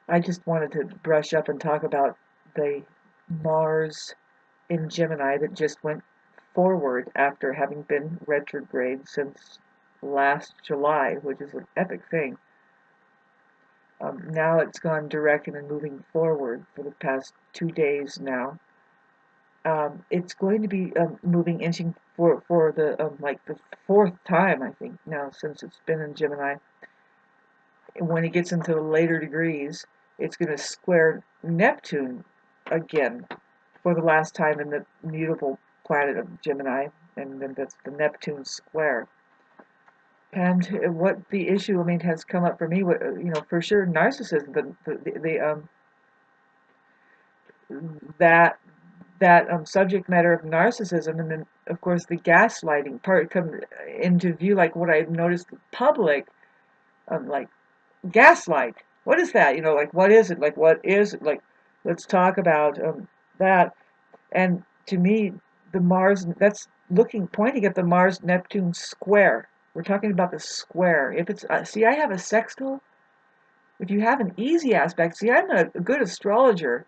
I just wanted to brush up and talk about the Mars in Gemini that just went forward after having been retrograde since last July, which is an epic thing. Now it's gone direct and moving forward for the past 2 days now. It's going to be moving, inching for the like the fourth time, I think, now since it's been in Gemini. When it gets into the later degrees, it's going to square Neptune again for the last time in the mutable planet of Gemini, and then that's the Neptune square. And what the issue, I mean, has come up for me, for sure, narcissism, that subject matter of narcissism, and then of course the gaslighting part come into view, like what I've noticed the public, like gaslight. What is that? Like what is it? Like what is it? Like let's talk about that. And to me, the Mars, that's pointing at the Mars Neptune square. We're talking about the square. If it's see, I have a sextile. If you have an easy aspect, see, I'm a good astrologer.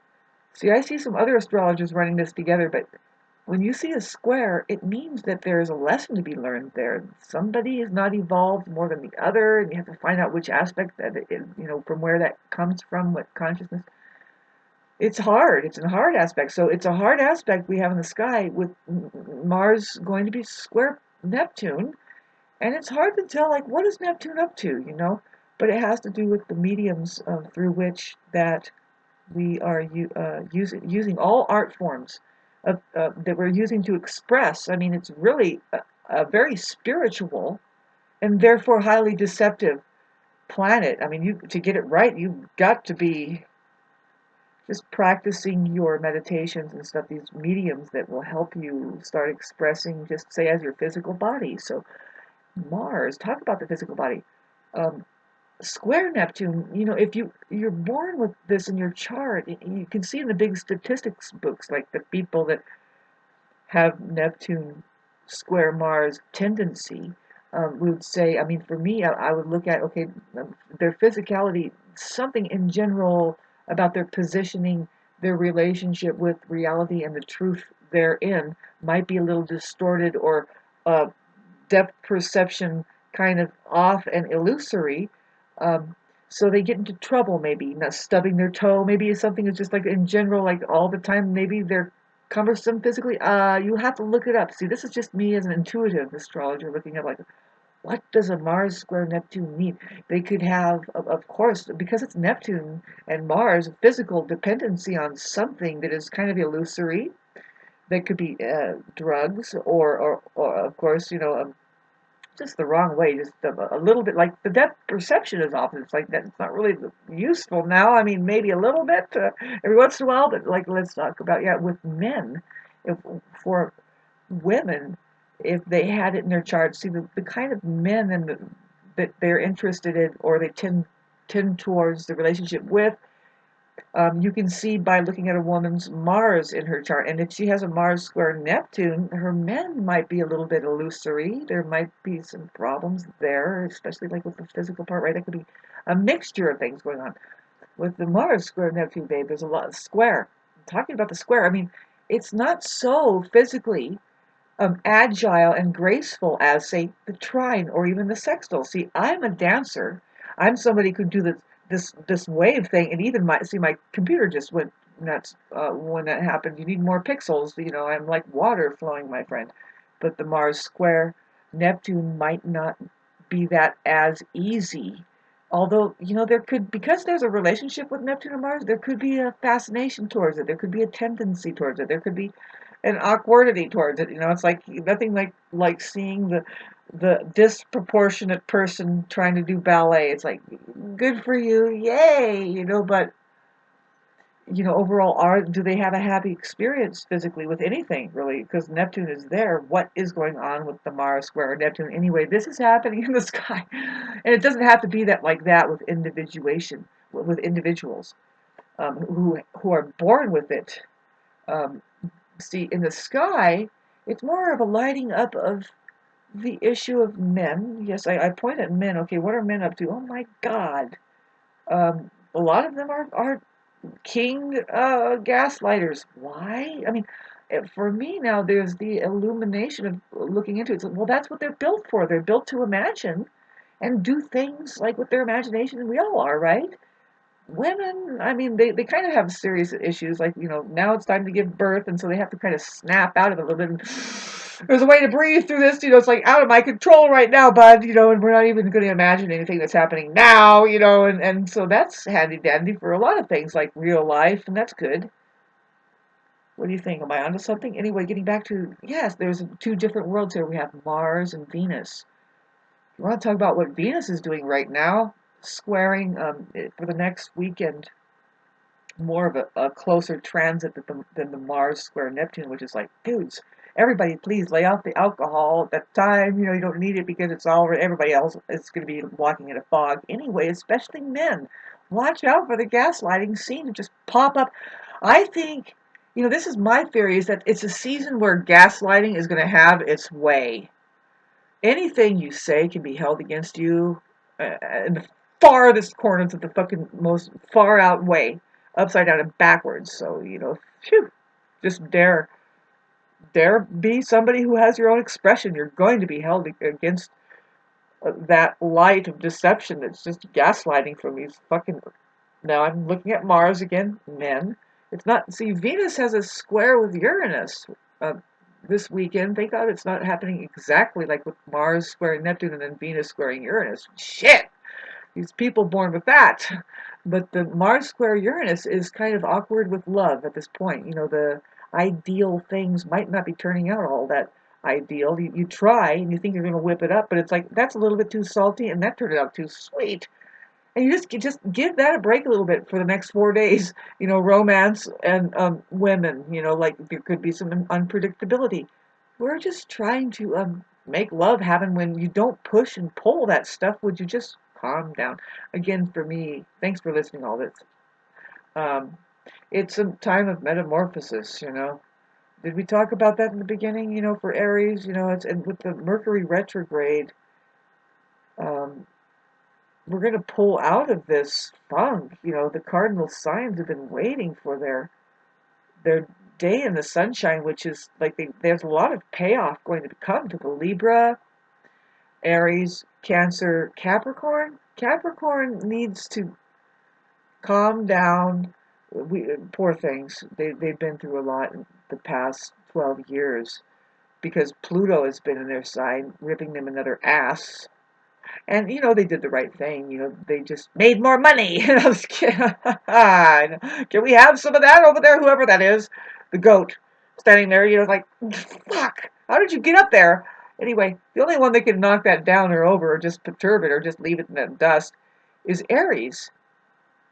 See, I see some other astrologers running this together, but when you see a square, it means that there is a lesson to be learned there. Somebody is not evolved more than the other, and you have to find out which aspect that it is, from where that comes from, what consciousness. It's hard. It's a hard aspect. So it's a hard aspect we have in the sky with Mars going to be square Neptune, and it's hard to tell, like, what is Neptune up to. But it has to do with the mediums through which that we are using all art forms that we're using to express. I mean, it's really a very spiritual and therefore highly deceptive planet. I mean, to get it right, you've got to be just practicing your meditations and stuff, these mediums that will help you start expressing, just say, as your physical body. So Mars, talk about the physical body. Um, Square Neptune, if you're born with this in your chart, you can see in the big statistics books, like the people that have Neptune square Mars tendency, would say, I mean, for me, I would look at, okay, their physicality, something in general about their positioning, their relationship with reality and the truth therein might be a little distorted, or uh, depth perception kind of off and illusory. Um, so they get into trouble, maybe not stubbing their toe. Maybe something is just like in general, like all the time. Maybe they're cumbersome physically. You have to look it up. See, this is just me as an intuitive astrologer looking at, like, what does a Mars square Neptune mean? They could have, of course, because it's Neptune and Mars, physical dependency on something that is kind of illusory. That could be drugs, or of course, just the wrong way, just a little bit, like the depth perception is off. It's like that. It's not really useful now. I mean, maybe a little bit every once in a while, but like let's talk about, yeah, with men, if for women, if they had it in their chart, see the kind of men that they're interested in, or they tend towards the relationship with. You can see by looking at a woman's Mars in her chart. And if she has a Mars square Neptune, her men might be a little bit illusory. There might be some problems there, especially like with the physical part, right? That could be a mixture of things going on. With the Mars square Neptune, babe, there's a lot of square. I'm talking about the square, I mean, it's not so physically agile and graceful as, say, the trine or even the sextile. See, I'm a dancer. I'm somebody who could do this wave thing, and even my computer just went nuts when that happened. You need more pixels. I'm like water flowing, my friend. But the Mars square Neptune might not be that as easy. Although, there could, because there's a relationship with Neptune and Mars, there could be a fascination towards it. There could be a tendency towards it. There could be an awkwardity towards it. It's like nothing like seeing the disproportionate person trying to do ballet. It's like, good for you, yay, but overall, do they have a happy experience physically with anything, really? Because Neptune is there. What is going on with the Mars square Neptune? Anyway, this is happening in the sky. And it doesn't have to be that like that with individuation, with individuals who are born with it. Um, See, in the sky, it's more of a lighting up of the issue of men. Yes, I point at men. Okay, what are men up to? Oh my God. a lot of them are king gaslighters. Why? I mean, for me now, there's the illumination of looking into it. So, well, that's what they're built for. They're built to imagine and do things like with their imagination, and we all are, right? Women, I mean, they kind of have serious issues, like, now it's time to give birth, and so they have to kind of snap out of it a little bit. And there's a way to breathe through this, it's like out of my control right now, bud, and we're not even going to imagine anything that's happening now, and so that's handy dandy for a lot of things like real life, and that's good. What do you think? Am I onto something? Anyway, getting back to, yes, there's two different worlds here. We have Mars and Venus. You want to talk about what Venus is doing right now? Squaring for the next weekend, more of a closer transit than the Mars square Neptune, which is like, dudes, everybody please lay off the alcohol at that time. You don't need it because it's all, everybody else is going to be walking in a fog anyway, especially men. Watch out for the gaslighting scene to just pop up. I think, this is my theory, is that it's a season where gaslighting is going to have its way. Anything you say can be held against you in the farthest corners of the fucking most far out way, upside down and backwards. So, phew, just dare be somebody who has your own expression. You're going to be held against that light of deception that's just gaslighting from these fucking. Now I'm looking at Mars again, men. It's not. See, Venus has a square with Uranus uh, this weekend. Thank God it's not happening exactly like with Mars squaring Neptune and then Venus squaring Uranus. Shit! These people born with that. But the Mars square Uranus is kind of awkward with love at this point. The ideal things might not be turning out all that ideal. You try and you think you're going to whip it up, but it's like, that's a little bit too salty and that turned out too sweet. And you just give that a break a little bit for the next 4 days. Romance and women. Like there could be some unpredictability. We're just trying to make love happen. When you don't push and pull that stuff, would you just calm down? Again, for me, thanks for listening. All this. Um, it's a time of metamorphosis. Did we talk about that in the beginning? For Aries, it's, and with the Mercury retrograde. Um, we're going to pull out of this funk. The cardinal signs have been waiting for their day in the sunshine, which is like there's a lot of payoff going to come to the Libra, Aries, Cancer, Capricorn. Capricorn needs to calm down. Poor things. They've been through a lot in the past 12 years because Pluto has been in their sign, ripping them another ass. And, they did the right thing. They just made more money. Can we have some of that over there, whoever that is? The goat standing there, like, fuck, how did you get up there? Anyway, the only one that can knock that down or over or just perturb it or just leave it in the dust is Aries.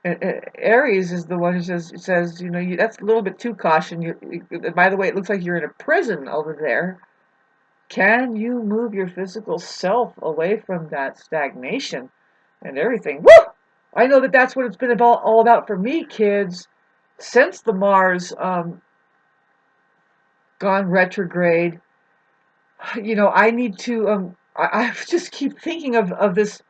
Aries is the one who says that's a little bit too caution. By the way, it looks like you're in a prison over there. Can you move your physical self away from that stagnation and everything? Woo! I know that that's what it's been all about for me, kids. Since the Mars gone retrograde, I need to. I just keep thinking of this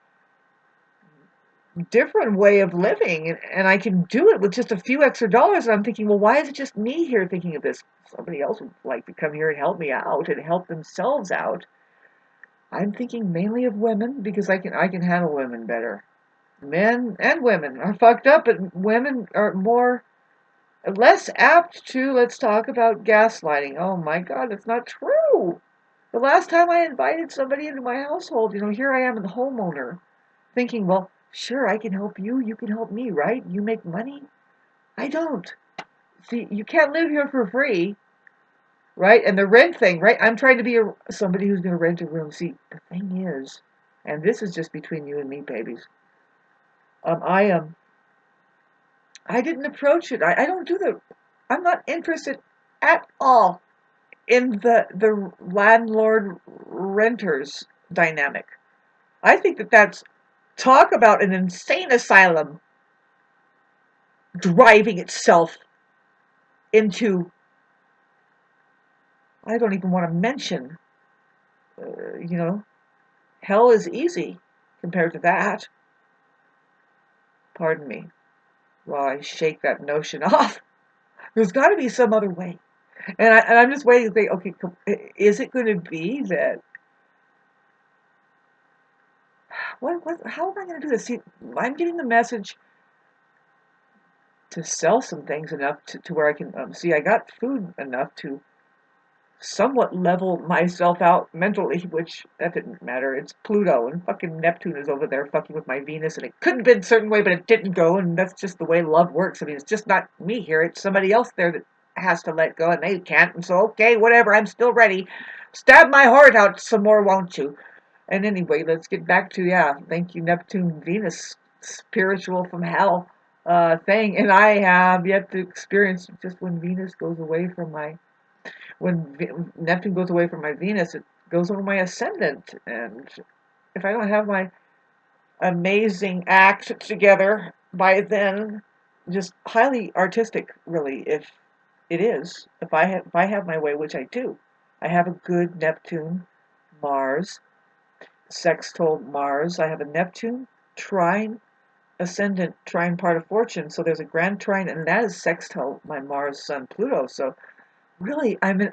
different way of living, and I can do it with just a few extra dollars. And I'm thinking, well, why is it just me here thinking of this? Somebody else would like to come here and help me out and help themselves out. I'm thinking mainly of women because I can handle women better. Men and women are fucked up, but women are less apt to, let's talk about gaslighting. Oh my God, that's not true. The last time I invited somebody into my household, here I am, the homeowner, thinking, well, sure, I can help you, you can help me, right? You make money. I don't. See, you can't live here for free, right? And the rent thing, right? I'm trying to be somebody who's going to rent a room. See, the thing is, and this is just between you and me, babies. I didn't approach it. I don't do I'm not interested at all in the landlord renters dynamic. I think that's talk about an insane asylum driving itself into, I don't even want to mention, you know, hell is easy compared to that. Pardon me. Well, I shake that notion off. There's got to be some other way. And I'm just waiting to think, okay, is it going to be that, how am I going to do this? See, I'm getting the message to sell some things enough to where I can, see, I got food enough to somewhat level myself out mentally, which that didn't matter. It's Pluto, and fucking Neptune is over there fucking with my Venus, and it could have been a certain way, but it didn't go, and that's just the way love works. I mean, it's just not me here, it's somebody else there that has to let go, and they can't, and so, okay, whatever, I'm still ready. Stab my heart out some more, won't you? And anyway, let's get back to, yeah, thank you, Neptune, Venus, spiritual from hell thing, and I have yet to experience just when Venus goes away from my when Neptune goes away from my Venus, it goes over my ascendant. And if I don't have my amazing act together by then, just highly artistic, really, if it is, if I have my way, which I do, I have a good Neptune, Mars, sextile Mars. I have a Neptune trine ascendant trine part of fortune. So there's a grand trine, and that is sextile my Mars, Sun, Pluto. So really, I'm an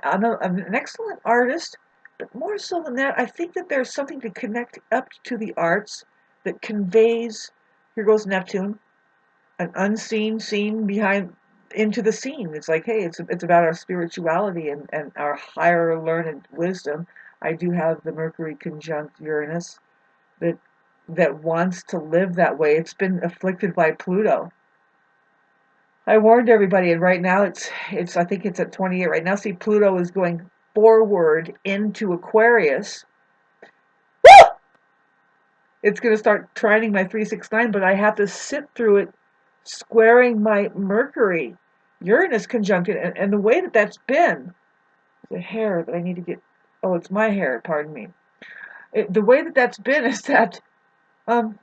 excellent artist, but more so than that, I think that there's something to connect up to the arts that conveys, here goes Neptune, an unseen scene behind into the scene. It's like, hey, it's about our spirituality and our higher learned wisdom. I do have the Mercury conjunct Uranus that wants to live that way. It's been afflicted by Pluto. I warned everybody, and right now it's I think it's at 28 right now. See, Pluto is going forward into Aquarius. Woo! It's going to start trining my 369, but I have to sit through it, squaring my Mercury, Uranus conjunct it, and the way that that's been, the hair that I need to get. Oh, it's my hair. Pardon me. The way that that's been is that um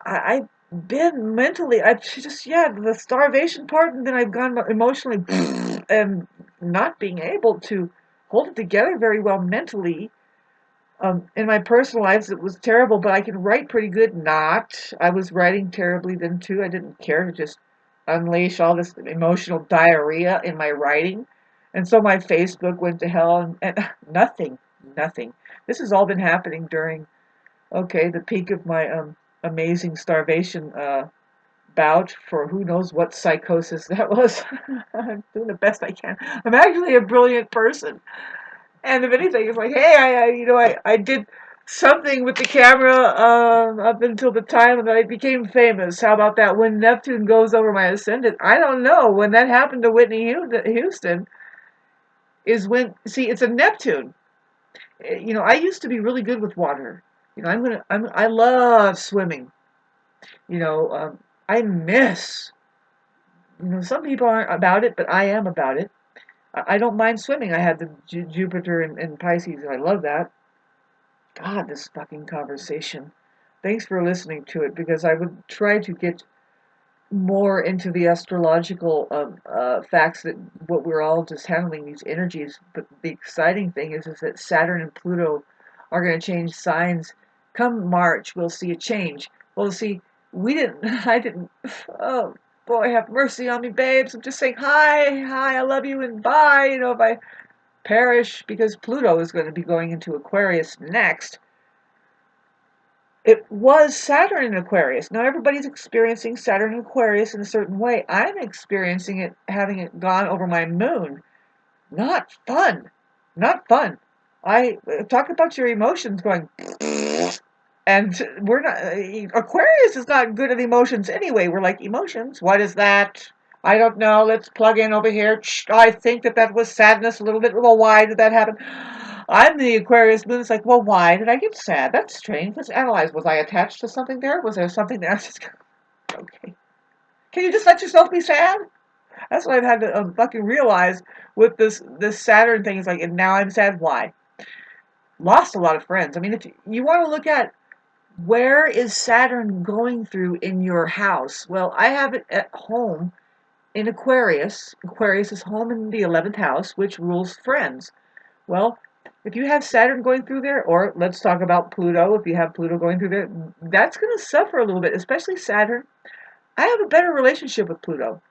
I've been mentally, I just, yeah, the starvation part, and then I've gone emotionally and not being able to hold it together very well mentally. In my personal lives, it was terrible, but I can write pretty good. Not. I was writing terribly then too. I didn't care to just unleash all this emotional diarrhea in my writing. And so my Facebook went to hell, and nothing, nothing. This has all been happening during, okay, the peak of my amazing starvation bout for who knows what psychosis that was. I'm doing the best I can. I'm actually a brilliant person, and if anything, it's like, hey, I did something with the camera up until the time that I became famous. How about that? When Neptune goes over my ascendant, I don't know when that happened to Whitney Houston. Is when, see, it's a Neptune. I used to be really good with water. I love swimming. You know, I miss. Some people aren't about it, but I am about it. I don't mind swimming. I had the Jupiter in Pisces, and I love that. God, this fucking conversation. Thanks for listening to it, because I would try to get more into the astrological facts that what we're all just handling these energies. But the exciting thing is that Saturn and Pluto are going to change signs. Come March, we'll see a change. Well, see, we didn't, I didn't, oh boy, have mercy on me, babes. I'm just saying hi, I love you, and bye. If I perish, because Pluto is going to be going into Aquarius next. It was Saturn in Aquarius. Now everybody's experiencing Saturn in Aquarius in a certain way. I'm experiencing it, having it gone over my moon. Not fun. Not fun. I talk about your emotions going, and we're not. Aquarius is not good at emotions anyway. We're like, emotions? What is that? I don't know. Let's plug in over here. I think that was sadness a little bit. Well, why did that happen? I'm the Aquarius moon. It's like, well, why did I get sad? That's strange. Let's analyze. Was I attached to something there? Was there something there? Okay. Can you just let yourself be sad? That's what I've had to fucking realize with this Saturn thing. It's like, and now I'm sad. Why? Lost a lot of friends. I mean, if you want to look at where is Saturn going through in your house, well, I have it at home in Aquarius. Aquarius is home in the 11th house, which rules friends. Well, if you have Saturn going through there, or let's talk about Pluto, if you have Pluto going through there, that's going to suffer a little bit, especially Saturn. I have a better relationship with Pluto.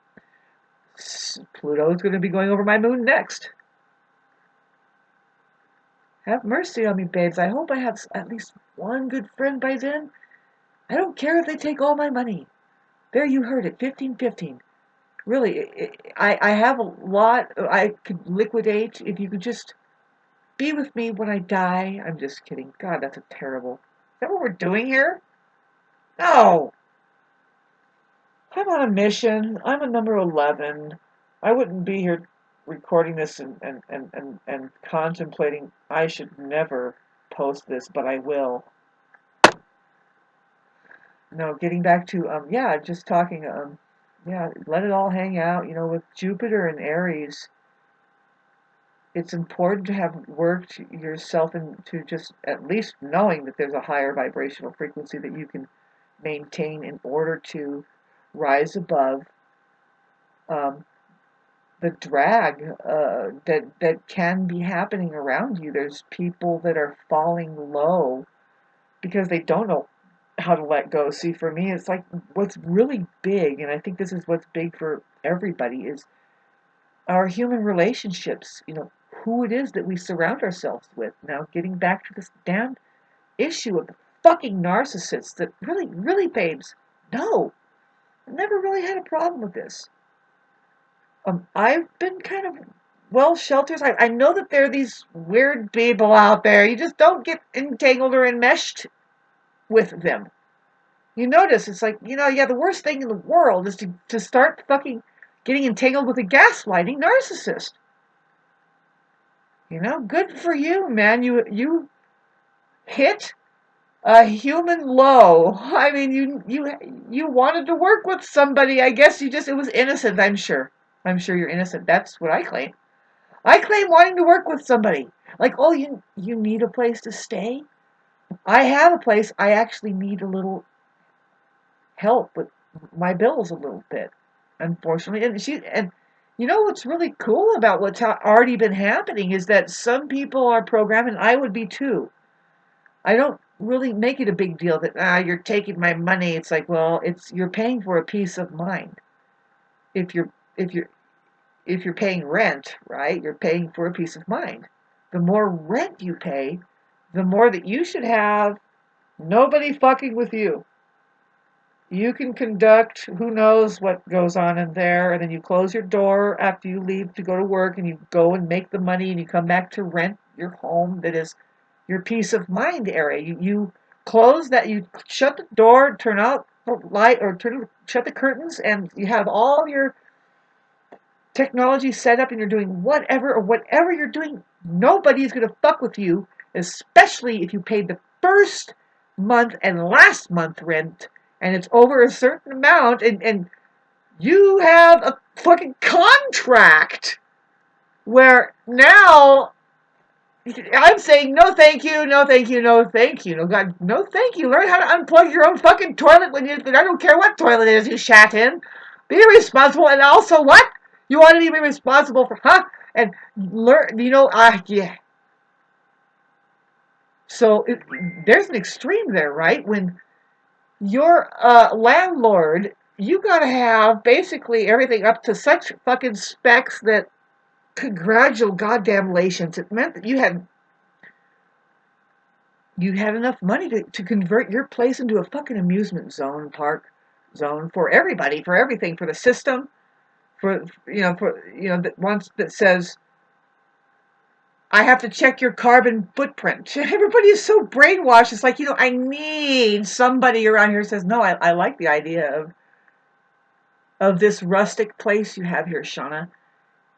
Pluto is going to be going over my moon next. Have mercy on me, babes. I hope I have at least one good friend by then. I don't care if they take all my money. There, you heard it, 15-15. Really, I have a lot I could liquidate if you could just be with me when I die. I'm just kidding. God, that's a terrible. Is that what we're doing here? No. I'm on a mission. I'm a number 11. I wouldn't be here recording this and contemplating. I should never post this, but I will. No, getting back to, yeah, just talking, yeah, let it all hang out. With Jupiter and Aries, it's important to have worked yourself into just at least knowing that there's a higher vibrational frequency that you can maintain in order to rise above um, the drag that can be happening around you. There's people that are falling low because they don't know how to let go. See, for me, it's like what's really big, and I think this is what's big for everybody, is our human relationships. Who it is that we surround ourselves with. Now, getting back to this damn issue of the fucking narcissists that really, really, babes, no, I never really had a problem with this. I've been kind of well sheltered. I know that there are these weird people out there. You just don't get entangled or enmeshed with them. You notice it's like, yeah, the worst thing in the world is to start fucking getting entangled with a gaslighting narcissist. Good for you, man. You hit a human low. I mean, you wanted to work with somebody. I guess it was innocent. I'm sure. I'm sure you're innocent. That's what I claim. I claim wanting to work with somebody. Like, oh, you need a place to stay? I have a place. I actually need a little help with my bills a little bit, unfortunately. And what's really cool about what's already been happening is that some people are programmed, and I would be too. I don't really make it a big deal that you're taking my money. It's like, well, you're paying for a peace of mind. If you're if you're if you're paying rent, right? You're paying for a peace of mind. The more rent you pay, the more that you should have nobody fucking with you. You can conduct who knows what goes on in there, and then you close your door after you leave to go to work, and you go and make the money, and you come back to rent your home that is your peace of mind area. You close that, you shut the door, turn out the light, or shut the curtains, and you have all your technology set up, and you're doing whatever you're doing. Nobody's going to fuck with you, especially if you paid the first month and last month rent, and it's over a certain amount, and you have a fucking contract where now I'm saying no thank you, no thank you, no thank you. No God, no thank you. Learn how to unplug your own fucking toilet I don't care what toilet it is you shat in. Be responsible, and also what? You want to be responsible for, huh? And learn, yeah. So there's an extreme there, right? When you're a landlord, you gotta have basically everything up to such fucking specs that congratulations. It meant that you had enough money to convert your place into a fucking amusement park zone for everybody, for everything, for the system, that says I have to check your carbon footprint. Everybody is so brainwashed. It's like, I need somebody around here who says, no, I like the idea of this rustic place you have here, Shauna.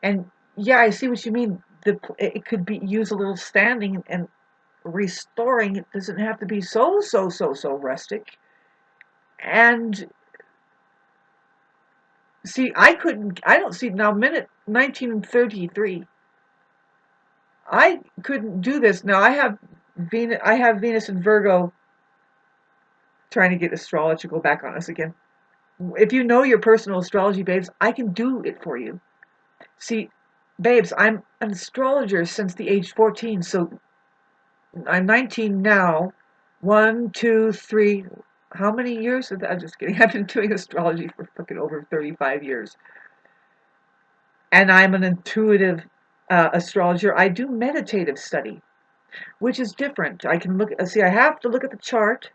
And yeah, I see what you mean. It could be use a little standing and restoring. It doesn't have to be so rustic. And see, I don't see now, minute 1933. I couldn't do this. Now I have Venus and Virgo trying to get astrology to go back on us again. If you know your personal astrology, babes, I can do it for you. See, babes, I'm an astrologer since the age 14, so I'm 19 now. 1, 2, 3. how many years? I'm just kidding. I've been doing astrology for fucking over 35 years. And I'm an intuitive astrologer. I do meditative study, which is different. I can look, see, I have to look at the chart,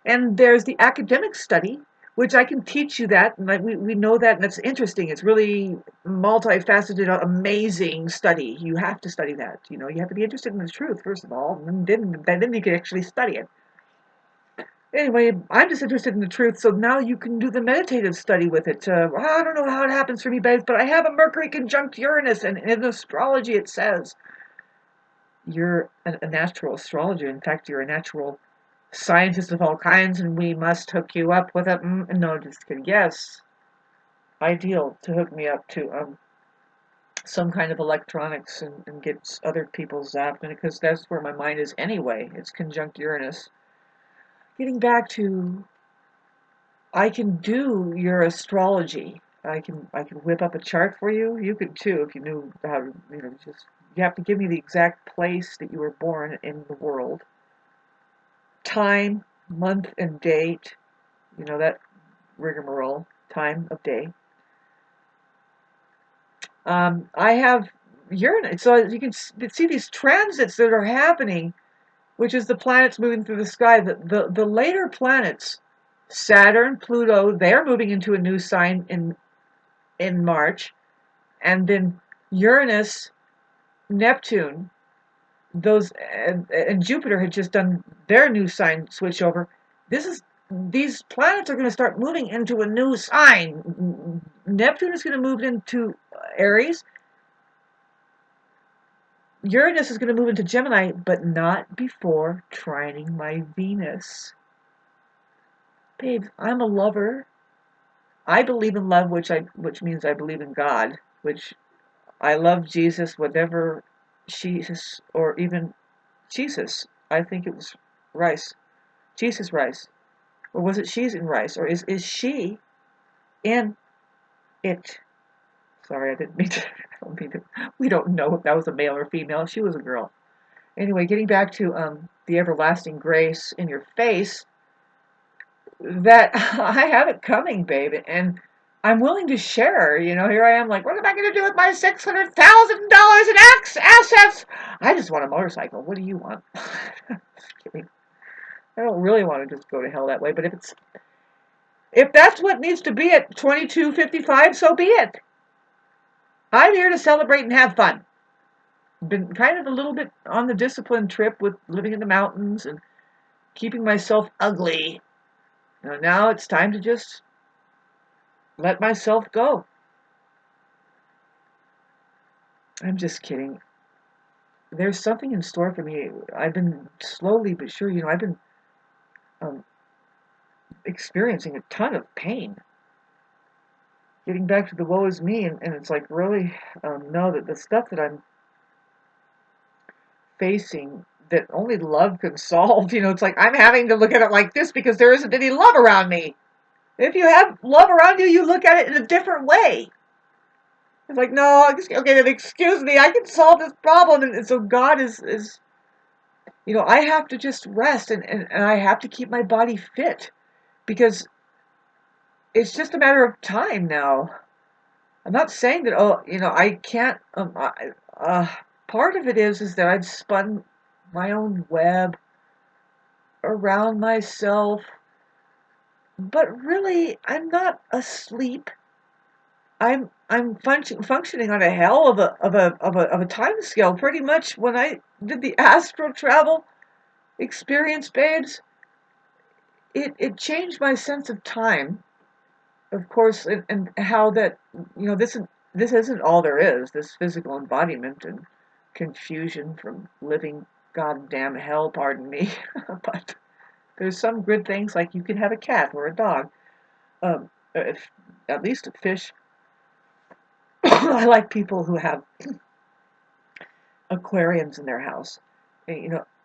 and there's the academic study, which I can teach you that, and we know that, and it's interesting. It's really multifaceted, amazing study. You have to study that. You know, you have to be interested in the truth, first of all, and then you can actually study it. Anyway, I'm just interested in the truth, so now you can do the meditative study with it. I don't know how it happens for me, babes, but I have a Mercury conjunct Uranus, and in astrology it says you're a natural astrologer. In fact, you're a natural scientist of all kinds, and we must hook you up with a... no, just kidding. Yes, ideal to hook me up to some kind of electronics and get other people zapped, because that's where my mind is anyway. It's conjunct Uranus. Getting back to, I can do your astrology. I can whip up a chart for you. You could too if you knew how to, just, you have to give me the exact place that you were born in the world. Time, month, and date. That rigmarole. Time of day. I have Uranus. So you can see these transits that are happening, which is the planets moving through the sky. The later planets, Saturn, Pluto, they're moving into a new sign in March, and then Uranus, Neptune, those and Jupiter had just done their new sign switch over. These planets are going to start moving into a new sign. Neptune is going to move into Aries. Uranus is going to move into Gemini, but not before trining my Venus. Babe, I'm a lover. I believe in love, which means I believe in God, which I love Jesus, whatever Jesus, or even Jesus. I think it was rice. Jesus rice. Or was it she's in rice? Or is she in it? Sorry, I didn't mean to. I don't mean to. We don't know if that was a male or female. She was a girl. Anyway, getting back to the everlasting grace in your face, that I have it coming, babe, and I'm willing to share. Here I am, like, what am I going to do with my $600,000 in assets? I just want a motorcycle. What do you want? Just kidding. I don't really want to just go to hell that way, but if that's what needs to be at 22:55, so be it. I'm here to celebrate and have fun. Been kind of a little bit on the discipline trip with living in the mountains and keeping myself ugly. Now it's time to just let myself go. I'm just kidding. There's something in store for me. I've been slowly but sure, I've been experiencing a ton of pain. Getting back to the woe is me, and it's like, really, know that the stuff that I'm facing that only love can solve, it's like I'm having to look at it like this because there isn't any love around me. If you have love around you, you look at it in a different way. It's like, no, okay, then excuse me, I can solve this problem. And so God is I have to just rest, and I have to keep my body fit, because it's just a matter of time now. I'm not saying that, I can't, part of it is that I've spun my own web around myself, but really, I'm not asleep. I'm functioning on a hell of a time scale. Pretty much when I did the astral travel experience, babes, it changed my sense of time, of course, and how that this isn't all there is. This physical embodiment and confusion from living goddamn hell. Pardon me, but there's some good things, like you can have a cat or a dog, if, at least a fish. I like people who have aquariums in their house.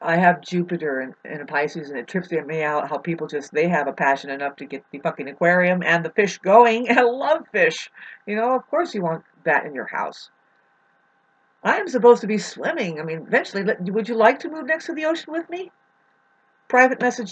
I have Jupiter in a Pisces, and it trips me out how people they have a passion enough to get the fucking aquarium and the fish going. I love fish. Of course you want that in your house. I am supposed to be swimming. I mean, eventually, would you like to move next to the ocean with me? Private message.